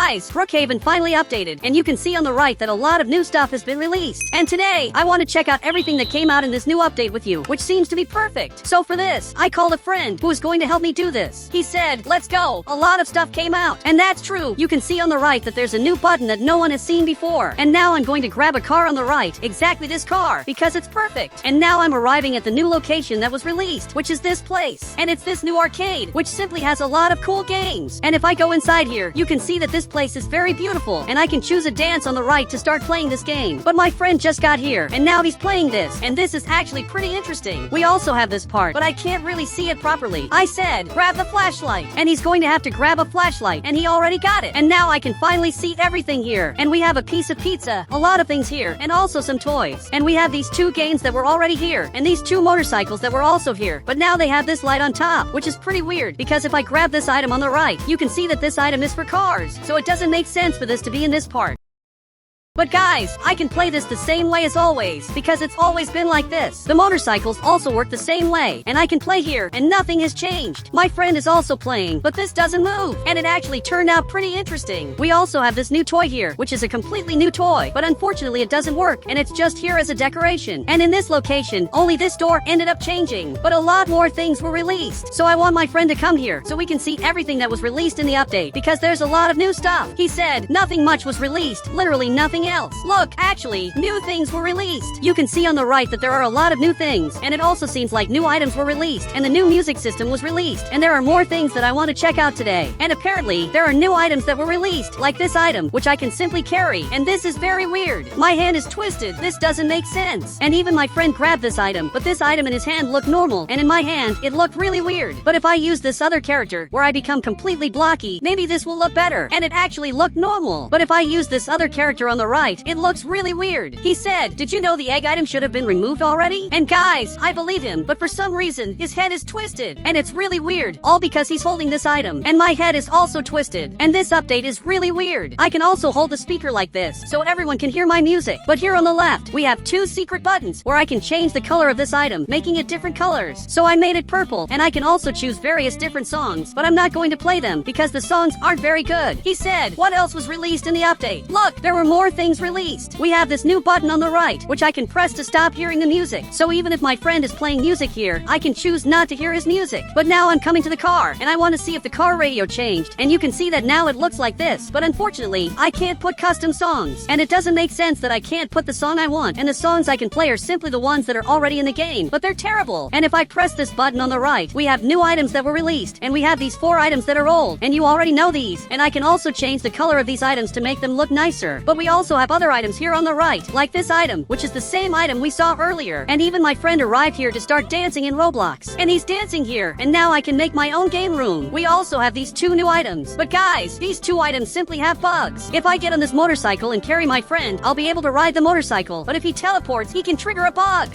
guys, Brookhaven finally updated, and you can see on the right that a lot of new stuff has been released. And today, I want to check out everything that came out in this new update with you, which seems to be perfect. So for this, I called a friend who is going to help me do this. He said, let's go. A lot of stuff came out, and that's true. You can see on the right that there's a new button that no one has seen before. And now I'm going to grab a car on the right, exactly this car, because it's perfect. And now I'm arriving at the new location that was released, which is this place. And it's this new arcade, which simply has a lot of cool games. And if I go inside here, you can see that this place is very beautiful, and I can choose a dance on the right to start playing this game. But my friend just got here, and now he's playing this, and this is actually pretty interesting. We also have this part, but I can't really see it properly. I said, grab the flashlight, and he's going to have to grab a flashlight, and he already got it. And now I can finally see everything here. And we have a piece of pizza, a lot of things here, and also some toys. And we have these two games that were already here, and these two motorcycles that were also here. But now they have this light on top, which is pretty weird, because if I grab this item on the right, you can see that this item is for cars. So it doesn't make sense for this to be in this part. But guys, I can play this the same way as always, because it's always been like this. The motorcycles also work the same way, and I can play here, and nothing has changed. My friend is also playing, but this doesn't move, and it actually turned out pretty interesting. We also have this new toy here, which is a completely new toy, but unfortunately it doesn't work, and it's just here as a decoration. And in this location, only this door ended up changing, but a lot more things were released. So I want my friend to come here, so we can see everything that was released in the update, because there's a lot of new stuff. He said, nothing much was released, literally nothing else. Look, actually, new things were released. You can see on the right that there are a lot of new things, and it also seems like new items were released, and the new music system was released, and there are more things that I want to check out today. And apparently, there are new items that were released, like this item, which I can simply carry, and this is very weird. My hand is twisted, this doesn't make sense. And even my friend grabbed this item, but this item in his hand looked normal, and in my hand, it looked really weird. But if I use this other character, where I become completely blocky, maybe this will look better, and it actually looked normal. But if I use this other character on the right, it looks really weird. He said, did you know the egg item should have been removed already? And guys, I believe him, but for some reason, his head is twisted. And it's really weird, all because he's holding this item. And my head is also twisted. And this update is really weird. I can also hold the speaker like this, so everyone can hear my music. But here on the left, we have two secret buttons, where I can change the color of this item, making it different colors. So I made it purple, and I can also choose various different songs, but I'm not going to play them, because the songs aren't very good. He said, what else was released in the update? Look, there were more things released. We have this new button on the right, which I can press to stop hearing the music. So even if my friend is playing music here, I can choose not to hear his music. But now I'm coming to the car, and I want to see if the car radio changed. And you can see that now it looks like this. But unfortunately, I can't put custom songs. And it doesn't make sense that I can't put the song I want. And the songs I can play are simply the ones that are already in the game. But they're terrible. And if I press this button on the right, we have new items that were released. And we have these 4 items that are old. And you already know these. And I can also change the color of these items to make them look nicer. But we also have other items here on the right, like this item, which is the same item we saw earlier. And even my friend arrived here to start dancing in Roblox. And he's dancing here, and now I can make my own game room. We also have these 2 new items. But guys, these 2 items simply have bugs. If I get on this motorcycle and carry my friend, I'll be able to ride the motorcycle. But if he teleports, he can trigger a bug.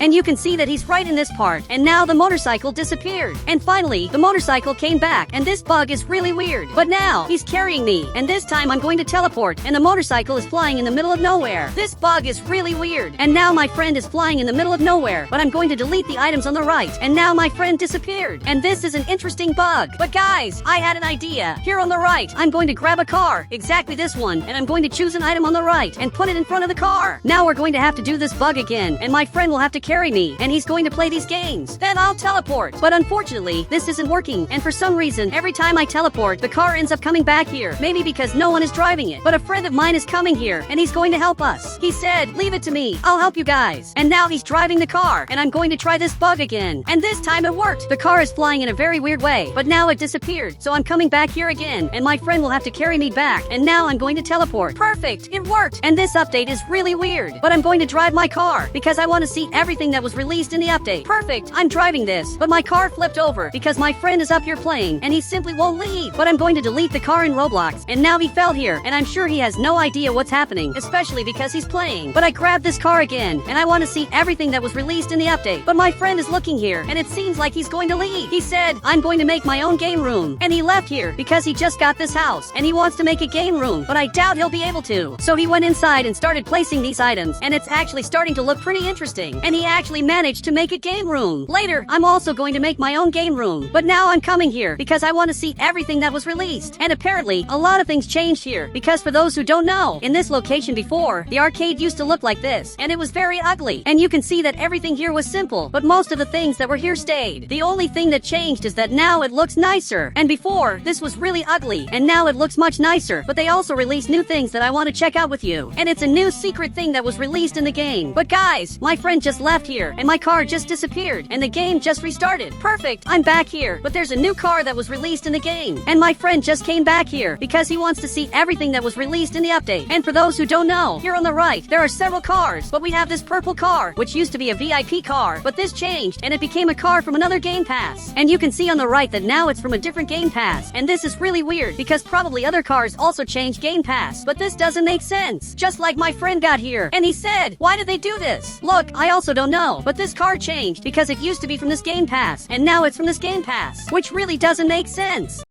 And you can see that he's right in this part, and now the motorcycle disappeared. And finally, the motorcycle came back, and this bug is really weird. But now, he's carrying me, and this time I'm going to teleport, and the motorcycle is flying in the middle of nowhere. This bug is really weird. And now my friend is flying in the middle of nowhere, but I'm going to delete the items on the right, and now my friend disappeared. And this is an interesting bug. But guys, I had an idea. Here on the right, I'm going to grab a car, exactly this one, and I'm going to choose an item on the right, and put it in front of the car. Now we're going to have to do this bug again, and my friend will have to carry me, and he's going to play these games. Then I'll teleport. But unfortunately, this isn't working, and for some reason, every time I teleport, the car ends up coming back here. Maybe because no one is driving it. But a friend of mine is coming here, and he's going to help us. He said, leave it to me. I'll help you guys. And now he's driving the car, and I'm going to try this bug again. And this time it worked. The car is flying in a very weird way, but now it disappeared. So I'm coming back here again, and my friend will have to carry me back, and now I'm going to teleport. Perfect! It worked! And this update is really weird. But I'm going to drive my car, because I want to see everything that was released in the update. Perfect, I'm driving this, but my car flipped over because my friend is up here playing, and he simply won't leave. But I'm going to delete the car in Roblox, and now he fell here, and I'm sure he has no idea what's happening, especially because he's playing. But I grabbed this car again, and I want to see everything that was released in the update. But my friend is looking here, and it seems like he's going to leave. He said, I'm going to make my own game room, and he left here because he just got this house, and he wants to make a game room, but I doubt he'll be able to. So he went inside and started placing these items, and it's actually starting to look pretty interesting. And he actually managed to make a game room. Later, I'm also going to make my own game room. But now I'm coming here because I want to see everything that was released. And apparently, a lot of things changed here. Because for those who don't know, in this location before, the arcade used to look like this. And it was very ugly. And you can see that everything here was simple. But most of the things that were here stayed. The only thing that changed is that now it looks nicer. And before, this was really ugly. And now it looks much nicer. But they also released new things that I want to check out with you. And it's a new secret thing that was released in the game. But guys, my friend just left here. And my car just disappeared. And the game just restarted. Perfect. I'm back here. But there's a new car that was released in the game. And my friend just came back here because he wants to see everything that was released in the update. And for those who don't know, here on the right, there are several cars. But we have this purple car, which used to be a VIP car. But this changed and it became a car from another game pass. And you can see on the right that now it's from a different game pass. And this is really weird because probably other cars also changed game pass. But this doesn't make sense. Just like my friend got here and he said, why did they do this? Look, I also don't know. But this car changed because it used to be from this game pass. And now it's from this game pass. Which really doesn't make sense.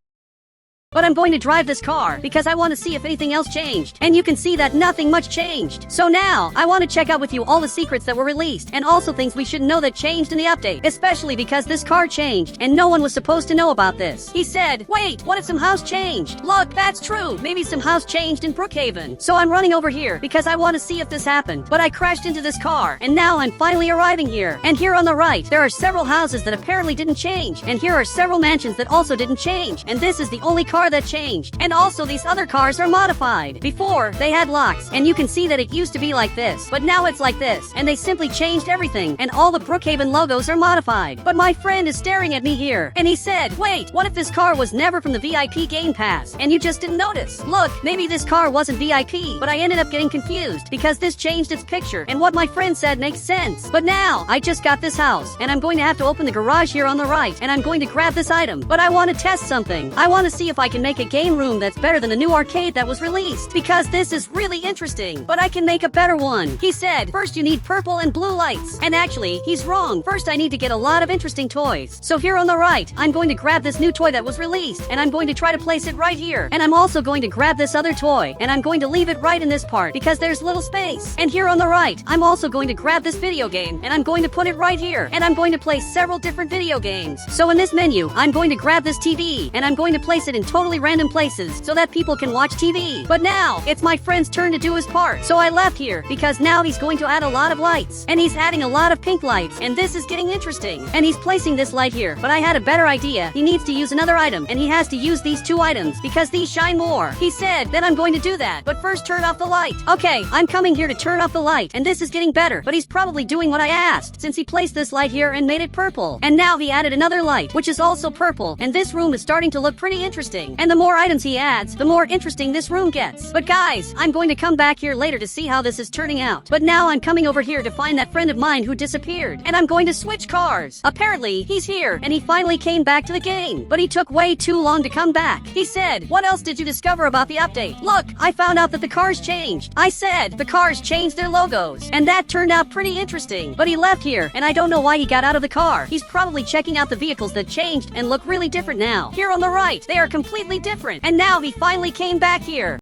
But I'm going to drive this car because I want to see if anything else changed. And you can see that nothing much changed. So now, I want to check out with you all the secrets that were released and also things we should know that changed in the update. Especially because this car changed and no one was supposed to know about this. He said, wait, what if some house changed? Look, that's true. Maybe some house changed in Brookhaven. So I'm running over here because I want to see if this happened. But I crashed into this car and now I'm finally arriving here. And here on the right, there are several houses that apparently didn't change. And here are several mansions that also didn't change. And this is the only car that changed. And also these other cars are modified. Before, they had locks, and you can see that it used to be like this, but now it's like this, and they simply changed everything, and all the Brookhaven logos are modified. But my friend is staring at me here, and he said, wait, what if this car was never from the VIP Game Pass, and you just didn't notice? Look, maybe this car wasn't VIP, but I ended up getting confused, because this changed its picture, and what my friend said makes sense. But now, I just got this house, and I'm going to have to open the garage here on the right, and I'm going to grab this item, but I want to test something. I want to see if I can make a game room that's better than the new arcade that was released, because this is really interesting, but I can make a better one. He said, first you need purple and blue lights, and actually, he's wrong. First I need to get a lot of interesting toys. So here on the right, I'm going to grab this new toy that was released, and I'm going to try to place it right here, and I'm also going to grab this other toy, and I'm going to leave it right in this part, because there's little space. And here on the right, I'm also going to grab this video game, and I'm going to put it right here, and I'm going to place several different video games. So in this menu, I'm going to grab this TV, and I'm going to place it in totally random places so that people can watch TV. But now, it's my friend's turn to do his part. So I left here because now he's going to add a lot of lights. And he's adding a lot of pink lights. And this is getting interesting. And he's placing this light here. But I had a better idea. He needs to use another item. And he has to use these two items because these shine more. He said that I'm going to do that. But first turn off the light. Okay, I'm coming here to turn off the light. And this is getting better. But he's probably doing what I asked, since he placed this light here and made it purple. And now he added another light, which is also purple. And this room is starting to look pretty interesting. And the more items he adds, the more interesting this room gets. But guys, I'm going to come back here later to see how this is turning out. But now I'm coming over here to find that friend of mine who disappeared. And I'm going to switch cars. Apparently, he's here, and he finally came back to the game. But he took way too long to come back. He said, what else did you discover about the update? Look, I found out that the cars changed. I said, the cars changed their logos. And that turned out pretty interesting. But he left here, and I don't know why he got out of the car. He's probably checking out the vehicles that changed and look really different now. Here on the right, they are completely different. And now he finally came back here.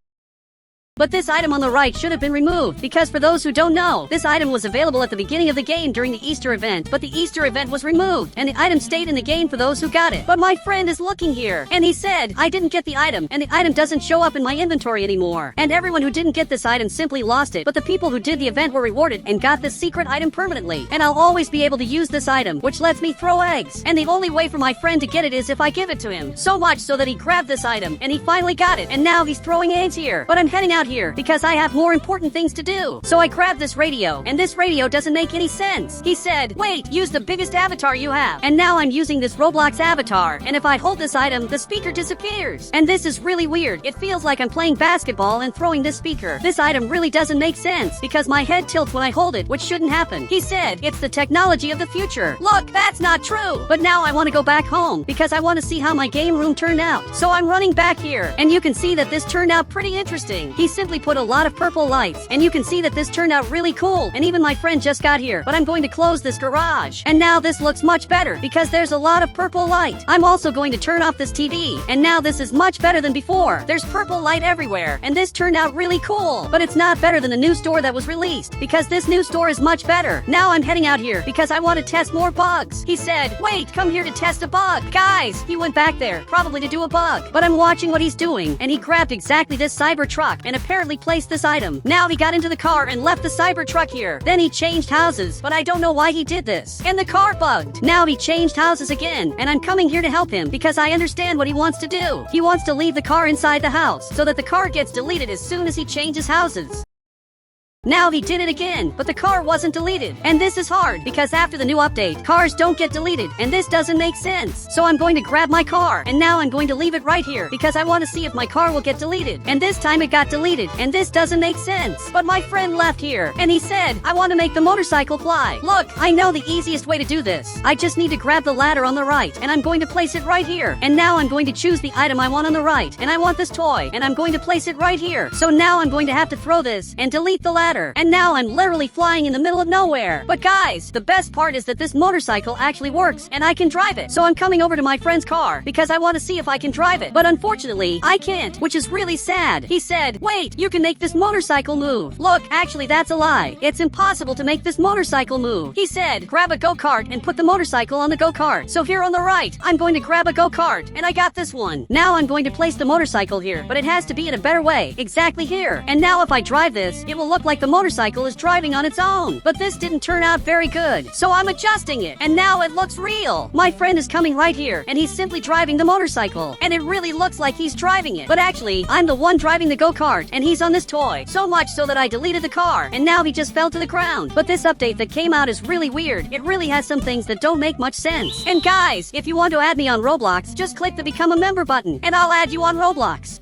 But this item on the right should have been removed, because for those who don't know, this item was available at the beginning of the game during the Easter event, but the Easter event was removed, and the item stayed in the game for those who got it. But my friend is looking here, and he said, I didn't get the item, and the item doesn't show up in my inventory anymore. And everyone who didn't get this item simply lost it, but the people who did the event were rewarded and got this secret item permanently. And I'll always be able to use this item, which lets me throw eggs. And the only way for my friend to get it is if I give it to him. So much so that he grabbed this item, and he finally got it, and now he's throwing eggs here. But I'm heading out here, because I have more important things to do. So I grabbed this radio, and this radio doesn't make any sense. He said, wait, use the biggest avatar you have. And now I'm using this Roblox avatar, and if I hold this item, the speaker disappears. And this is really weird. It feels like I'm playing basketball and throwing this speaker. This item really doesn't make sense, because my head tilts when I hold it, which shouldn't happen. He said, it's the technology of the future. Look, that's not true. But now I want to go back home, because I want to see how my game room turned out. So I'm running back here, and you can see that this turned out pretty interesting. He simply put a lot of purple lights, and you can see that this turned out really cool, and even my friend just got here, but I'm going to close this garage. And now this looks much better, because there's a lot of purple light. I'm also going to turn off this TV, and now this is much better than before. There's purple light everywhere, and this turned out really cool, but it's not better than the new store that was released, because this new store is much better. Now I'm heading out here, because I want to test more bugs. He said, wait, come here to test a bug. Guys, he went back there, probably to do a bug, but I'm watching what he's doing, and he grabbed exactly this cyber truck, and apparently placed this item. Now he got into the car and left the cyber truck here. Then he changed houses, but I don't know why he did this. And the car bugged. Now he changed houses again, and I'm coming here to help him, because I understand what he wants to do. He wants to leave the car inside the house, so that the car gets deleted as soon as he changes houses. Now he did it again, but the car wasn't deleted. And this is hard, because after the new update, cars don't get deleted, and this doesn't make sense. So I'm going to grab my car, and now I'm going to leave it right here, because I want to see if my car will get deleted. And this time it got deleted, and this doesn't make sense. But my friend left here, and he said, I want to make the motorcycle fly. Look, I know the easiest way to do this. I just need to grab the ladder on the right, and I'm going to place it right here. And now I'm going to choose the item I want on the right, and I want this toy, and I'm going to place it right here. So now I'm going to have to throw this, and delete the ladder. And now I'm literally flying in the middle of nowhere. But guys, the best part is that this motorcycle actually works, and I can drive it. So I'm coming over to my friend's car, because I want to see if I can drive it. But unfortunately, I can't, which is really sad. He said, wait, you can make this motorcycle move. Look, actually that's a lie. It's impossible to make this motorcycle move. He said, grab a go-kart and put the motorcycle on the go-kart. So here on the right, I'm going to grab a go-kart, and I got this one. Now I'm going to place the motorcycle here, but it has to be in a better way, exactly here. And now if I drive this, it will look like the motorcycle is driving on its own. But this didn't turn out very good, so I'm adjusting it, and now it looks real. My friend is coming right here, and he's simply driving the motorcycle, and it really looks like he's driving it. But actually, I'm the one driving the go-kart, and he's on this toy. So much so that I deleted the car, and now he just fell to the ground. But this update that came out is really weird. It really has some things that don't make much sense. And guys, if you want to add me on Roblox, just click the Become a Member button, and I'll add you on Roblox.